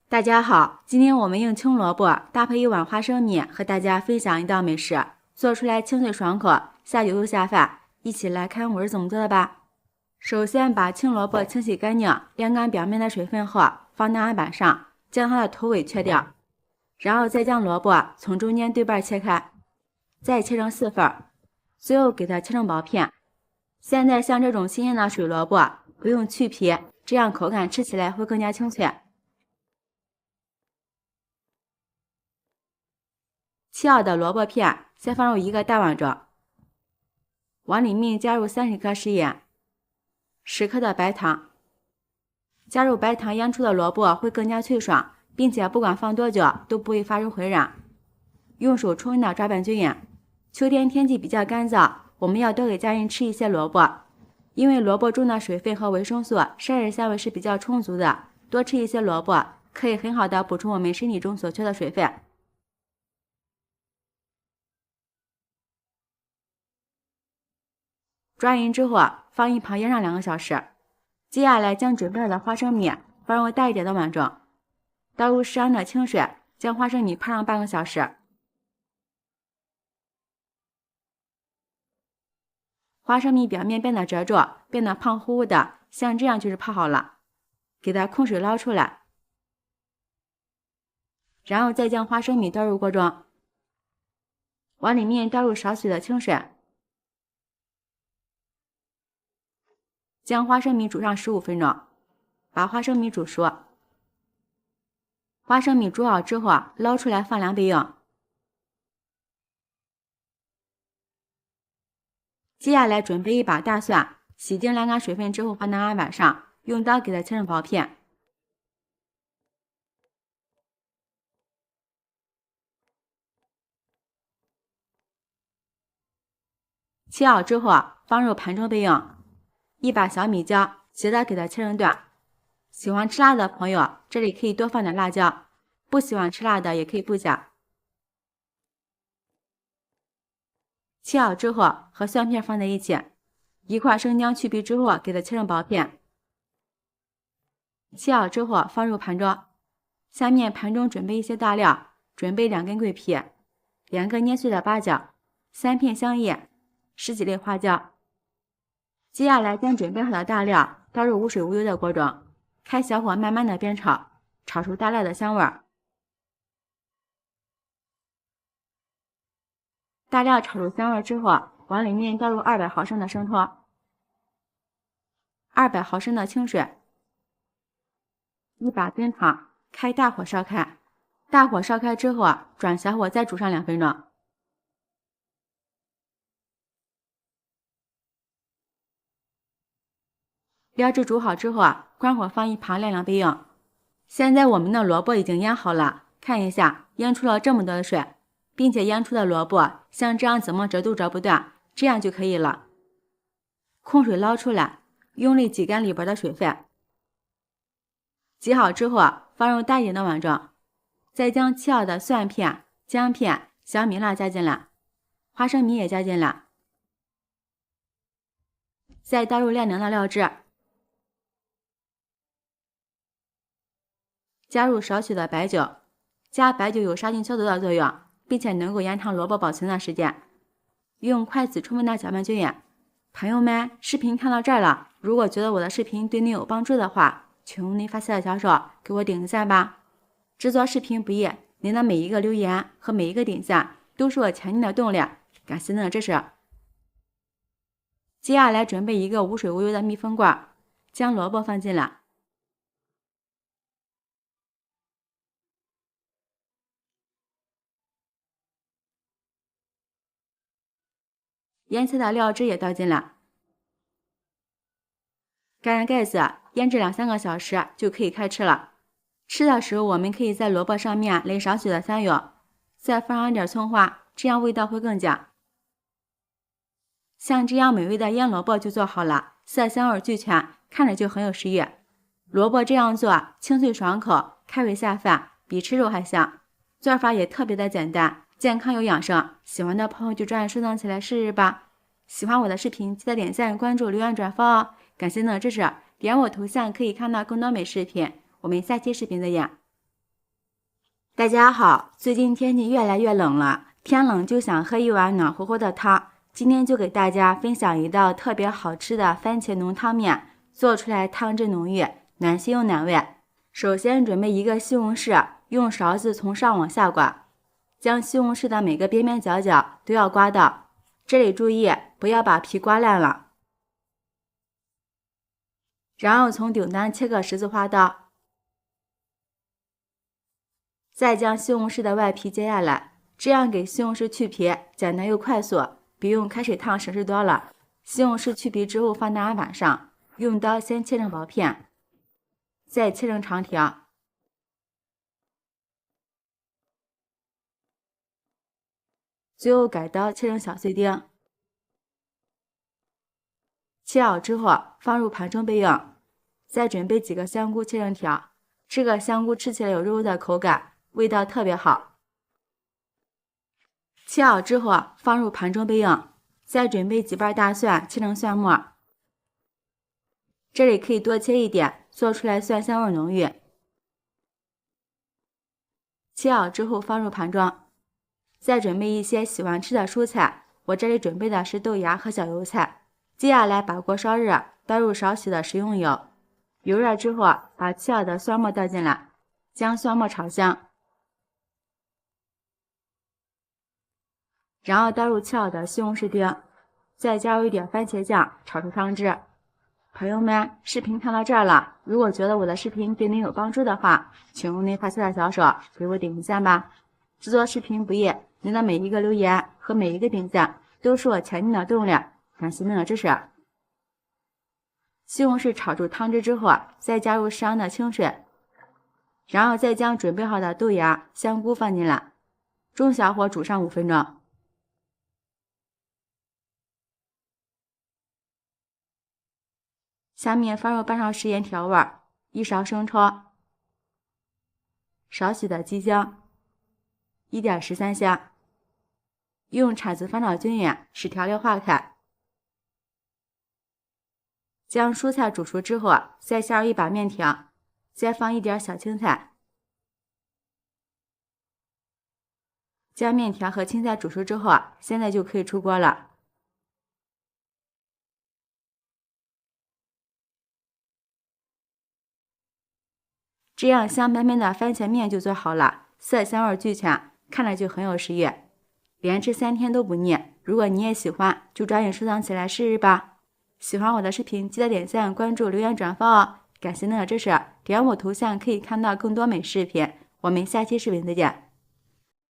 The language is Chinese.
大家好，今天我们用青萝卜搭配一碗花生米，和大家分享一道美食，做出来清脆爽口，下酒又下饭。一起来看我是怎么做的吧。首先把青萝卜清洗干净，晾干表面的水分后，放到案板上，将它的头尾去掉，然后再将萝卜从中间对半切开，再切成4份，最后给它切成薄片。现在像这种新鲜的水萝卜，不用去皮，这样口感吃起来会更加清脆。切好的萝卜片先放入一个大碗中，往里面加入30克食盐，10克的白糖。加入白糖腌出的萝卜会更加脆爽，并且不管放多久都不会发生回燃。用手充分的抓拌均匀。秋天天气比较干燥，我们要多给家人吃一些萝卜，因为萝卜中的水分和维生素、膳食纤维是比较充足的，多吃一些萝卜可以很好的补充我们身体中所缺的水分。抓匀之后，放一旁腌上2个小时。接下来将准备好的花生米放入大一点的碗中，倒入适量的清水，将花生米泡上半个小时。花生米表面变得褶皱，变得胖乎乎的，像这样就是泡好了。给它控水捞出来，然后再将花生米倒入锅中，往里面倒入少许的清水。将花生米煮上15分钟，把花生米煮熟。花生米煮好之后，捞出来放凉备用。接下来准备一把大蒜，洗净晾干水分之后放到案板上，用刀给它切成薄片。切好之后放入盘中备用。一把小米椒，斜的给它切成段。喜欢吃辣的朋友，这里可以多放点辣椒，不喜欢吃辣的也可以不加。切好之后和蒜片放在一起，一块生姜去皮之后给它切成薄片。切好之后放入盘中。下面盘中准备一些大料，准备2根桂皮、2个捏碎的八角、3片香叶、10几粒花椒。接下来将准备好的大料倒入无水无油的锅中，开小火慢慢的煸炒，炒出大料的香味儿。大料炒出香味之后，往里面倒入200毫升的生抽，200毫升的清水，一把冰糖，开大火烧开。大火烧开之后，转小火再煮上2分钟。料汁煮好之后，关火放一旁晾凉备用。现在我们的萝卜已经腌好了，看一下，腌出了这么多的水，并且腌出的萝卜像这样怎么折都折不断，这样就可以了。控水捞出来，用力挤干里边的水分。挤好之后放入大一点的碗中，再将切好的蒜片、姜片、小米辣加进来，花生米也加进来，再倒入晾凉的料汁，加入少许的白酒。加白酒有杀菌消毒的作用，并且能够延长萝卜保存的时间。用筷子充分的搅拌均匀。朋友们，视频看到这儿了，如果觉得我的视频对你有帮助的话，请用您发财的小手给我点个赞吧。制作视频不易，您的每一个留言和每一个点赞都是我前进的动力，感谢您的支持。接下来准备一个无水无油的密封罐，将萝卜放进来。腌菜的料汁也倒进来，盖上盖子，腌制2-3个小时就可以开吃了。吃的时候我们可以在萝卜上面淋少许的香油，再放上点葱花，这样味道会更佳。像这样美味的腌萝卜就做好了，色香味俱全，看着就很有食欲。萝卜这样做清脆爽口，开胃下饭，比吃肉还香。做法也特别的简单，健康又养生，喜欢的朋友就抓紧收藏起来试试吧。喜欢我的视频，记得点赞、关注、留言、转发哦！感谢您的支持，点我头像可以看到更多美食视频。我们下期视频再见。大家好，最近天气越来越冷了，天冷就想喝一碗暖和和的汤。今天就给大家分享一道特别好吃的番茄浓汤面，做出来汤汁浓郁，暖心又暖胃。首先准备一个西红柿，用勺子从上往下刮，将西红柿的每个边边角角都要刮到，这里注意不要把皮刮烂了。然后从顶端切个十字花刀，再将西红柿的外皮揭下来，这样给西红柿去皮简单又快速，比用开水烫省事多了。西红柿去皮之后放在案板上，用刀先切成薄片，再切成长条，最后改刀切成小碎丁。切好之后放入盘中备用。再准备几个香菇切成条，这个香菇吃起来有肉肉的口感，味道特别好。切好之后放入盘中备用。再准备几瓣大蒜切成蒜末，这里可以多切一点，做出来蒜香味浓郁。切好之后放入盘中。再准备一些喜欢吃的蔬菜，我这里准备的是豆芽和小油菜。接下来把锅烧热，倒入少许的食用油，油热之后把切好的蒜末倒进来，将蒜末炒香，然后倒入切好的西红柿丁，再加入一点番茄酱，炒出汤汁。朋友们，视频看到这儿了，如果觉得我的视频对您有帮助的话，请用您发财的小手给我点个赞吧。制作视频不易，您的每一个留言和每一个点赞都是我前进的动力，感谢您的支持。西红柿炒出汤汁之后，再加入适量的清水，然后再将准备好的豆芽、香菇放进来，中小火煮上5分钟。下面放入半勺食盐调味，1勺生抽，少许的鸡精，1点十三香，用铲子翻炒均匀，使调料化开。将蔬菜煮熟之后，再下入1把面条，再放一点小青菜，将面条和青菜煮熟之后，现在就可以出锅了。这样香喷喷的番茄面就做好了，色香味俱全，看着就很有食欲，连吃3天都不腻。如果你也喜欢，就抓紧收藏起来试试吧。喜欢我的视频，记得点赞、关注、留言、转发哦！感谢您的支持，点我头像可以看到更多美食视频。我们下期视频再见。